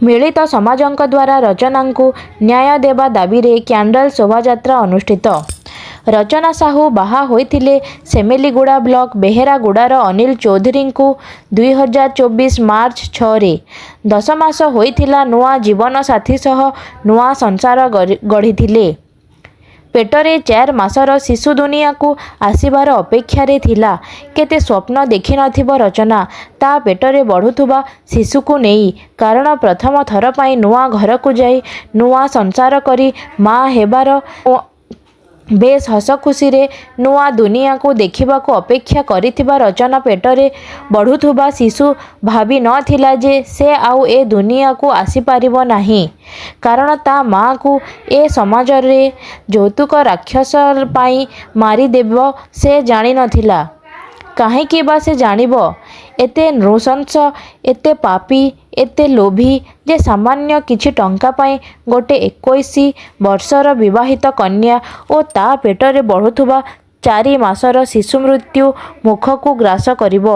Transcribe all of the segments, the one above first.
ମିଳିତ ସମାଜଙ୍କ ଦ୍ୱାରା ରଚନାଙ୍କୁ ନ୍ୟାୟ ଦେବା ଦାବିରେ କ୍ୟାଣ୍ଡେଲ ଶୋଭାଯାତ୍ରା ଅନୁଷ୍ଠିତ। ରଚନା ସାହୁ ବାହା ହୋଇଥିଲେ ସେମିଲିଗୁଡ଼ା ବ୍ଲକ ବେହେରାଗୁଡ଼ାର ଅନିଲ ଚୌଧୁରୀଙ୍କୁ 2024 ମାର୍ଚ୍ଚ 6ରେ। 10 ମାସ ହୋଇଥିଲା ନୂଆ ଜୀବନ ସାଥୀ ସହ ନୂଆ ସଂସାର ଗଢ଼ିଥିଲେ। ପେଟରେ 4 ମାସର ଶିଶୁ ଦୁନିଆକୁ ଆସିବାର ଅପେକ୍ଷାରେ ଥିଲା। କେତେ ସ୍ୱପ୍ନ ଦେଖିନଥିବ ରଚନା ତା ପେଟରେ ବଢ଼ୁଥିବା ଶିଶୁକୁ ନେଇ। କାରଣ ପ୍ରଥମ ଥର ପାଇଁ ନୂଆ ଘରକୁ ଯାଇ ନୂଆ ସଂସାର କରି ମା ହେବାର ବେଶ ହସଖୁସିରେ ନୂଆ ଦୁନିଆକୁ ଦେଖିବାକୁ ଅପେକ୍ଷା କରିଥିବା ରଚନା ପେଟରେ ବଢ଼ୁଥିବା ଶିଶୁ ଭାବି ନଥିଲା ଯେ ସେ ଆଉ ଏ ଦୁନିଆକୁ ଆସିପାରିବ ନାହିଁ। କାରଣ ତା ମାଆକୁ ଏ ସମାଜରେ ଯୌତୁକ ରାକ୍ଷସ ପାଇଁ ମାରିଦେବ ସେ ଜାଣିନଥିଲା। କାହିଁକି ବା ସେ ଜାଣିବ? ଏତେ ନୃଶଂସ, ଏତେ ପାପୀ, ଏତେ ଲୋଭୀ ଯେ ସାମାନ୍ୟ କିଛି ଟଙ୍କା ପାଇଁ ଗୋଟେ 21 ବର୍ଷର ବିବାହିତ କନ୍ୟା ଓ ତା ପେଟରେ ବଢ଼ୁଥିବା 4 ମାସର ଶିଶୁ ମୃତ୍ୟୁ ମୁଖକୁ ଗ୍ରାସ କରିବ।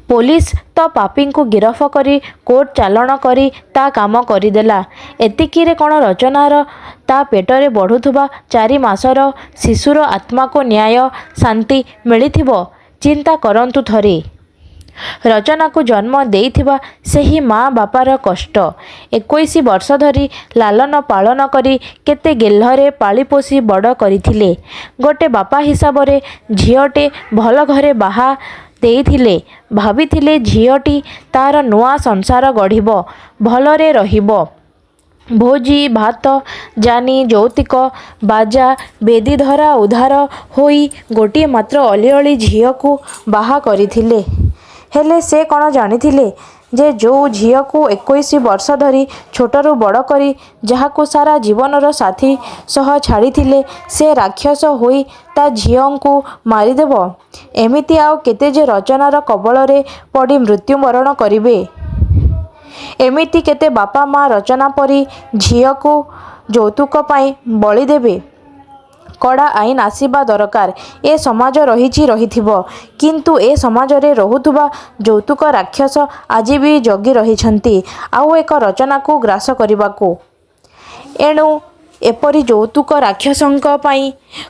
ପୋଲିସ ତ ପାପୀଙ୍କୁ ଗିରଫ କରି କୋର୍ଟ ଚାଲାଣ କରି ତା କାମ କରିଦେଲା। ଏତିକିରେ କ'ଣ ରଚନାର ତା ପେଟରେ ବଢ଼ୁଥିବା 4 ମାସର ଶିଶୁର ଆତ୍ମାକୁ ନ୍ୟାୟ, ଶାନ୍ତି ମିଳିଥିବ? ଚିନ୍ତା କରନ୍ତୁ ଥରେ। ରଚନାକୁ ଜନ୍ମ ଦେଇଥିବା ସେହି ମା ବାପାର କଷ୍ଟ। 21 ବର୍ଷ ଧରି ଲାଲନ ପାଳନ କରି କେତେ ଗେହ୍ଲରେ ପାଳିପୋଷି ବଡ଼ କରିଥିଲେ। ଗୋଟେ ବାପା ହିସାବରେ ଝିଅଟେ ଭଲ ଘରେ ବାହା ଦେଇଥିଲେ। ଭାବିଥିଲେ ଝିଅଟି ତାର ନୂଆ ସଂସାର ଗଢ଼ିବ, ଭଲରେ ରହିବ। ଭୋଜି ଭାତ ଜାନି ଯୌତୁକ ବାଜା ବେଦୀ ଧରା ଉଦ୍ଧାର ହୋଇ ଗୋଟିଏ ମାତ୍ର ଅଲିଅଳି ଝିଅକୁ ବାହା କରିଥିଲେ। ହେଲେ ସେ କ'ଣ ଜାଣିଥିଲେ ଯେ ଯୋଉ ଝିଅକୁ 21 ବର୍ଷ ଧରି ଛୋଟରୁ ବଡ଼ କରି ଯାହାକୁ ସାରା ଜୀବନର ସାଥୀ ସହ ଛାଡ଼ିଥିଲେ ସେ ରାକ୍ଷସ ହୋଇ ତା ଝିଅଙ୍କୁ ମାରିଦେବ? ଏମିତି ଆଉ କେତେ ଯେ ରଚନାର କବଳରେ ପଡ଼ି ମୃତ୍ୟୁବରଣ କରିବେ। ଏମିତି କେତେ ବାପା ମା ରଚନା ପରି ଝିଅକୁ ଯୌତୁକ ପାଇଁ ବଳି ଦେବେ? କଡ଼ା ଆଇନ ଆସିବା ଦରକାର। ଏ ସମାଜ ରହିଥିବ, କିନ୍ତୁ ଏ ସମାଜରେ ରହୁଥିବା ଯୌତୁକ ରାକ୍ଷସ ଆଜି ବି ଜଗି ରହିଛନ୍ତି ଆଉ ଏକ ରଚନାକୁ ଗ୍ରାସ କରିବାକୁ। ଏଣୁ ଏପରି ଯୌତୁକ ରାକ୍ଷସଙ୍କ ପାଇଁ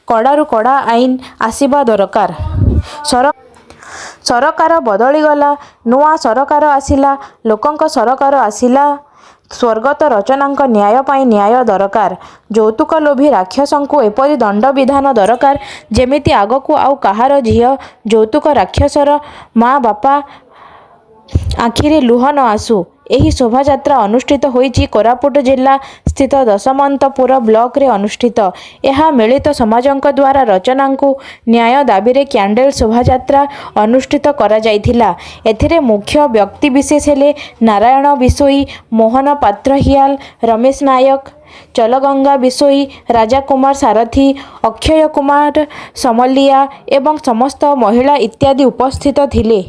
କଡ଼ାରୁ କଡ଼ା ଆଇନ ଆସିବା ଦରକାର। ସରକାର ବଦଳିଗଲା, ନୂଆ ସରକାର ଆସିଲା, ଲୋକଙ୍କ ସରକାର ଆସିଲା। ସ୍ୱର୍ଗତ ରଚନାଙ୍କ ନ୍ୟାୟ ପାଇଁ ନ୍ୟାୟ ଦରକାର। ଯୌତୁକ ଲୋଭୀ ରାକ୍ଷସଙ୍କୁ ଏପରି ଦଣ୍ଡବିଧାନ ଦରକାର ଯେମିତି ଆଗକୁ ଆଉ କାହାର ଝିଅ ଯୌତୁକ ରାକ୍ଷସର ମା ବାପା ଆଖିରେ ଲୁହ ନ ଆସୁ। ଏହି ଶୋଭାଯାତ୍ରା ଅନୁଷ୍ଠିତ ହୋଇଛି କୋରାପୁଟ ଜିଲ୍ଲା ସ୍ଥିତ ଦଶମନ୍ତପୁର ବ୍ଲକରେ ଅନୁଷ୍ଠିତ। ଏହା ମିଳିତ ସମାଜଙ୍କ ଦ୍ୱାରା ରଚନାଙ୍କୁ ନ୍ୟାୟ ଦାବିରେ କ୍ୟାଣ୍ଡେଲ ଶୋଭାଯାତ୍ରା ଅନୁଷ୍ଠିତ କରାଯାଇଥିଲା। ଏଥିରେ ମୁଖ୍ୟ ବ୍ୟକ୍ତିବିଶେଷ ହେଲେ ନାରାୟଣ ବିଶୋଇ, ମୋହନ ପାତ୍ରହିଆଲ, ରମେଶ ନାୟକ, ଚଲଗଙ୍ଗା ବିଶୋଇ, ରାଜା କୁମାର ସାରଥୀ, ଅକ୍ଷୟ କୁମାର ସମଲିଆ ଏବଂ ସମସ୍ତ ମହିଳା ଇତ୍ୟାଦି ଉପସ୍ଥିତ ଥିଲେ।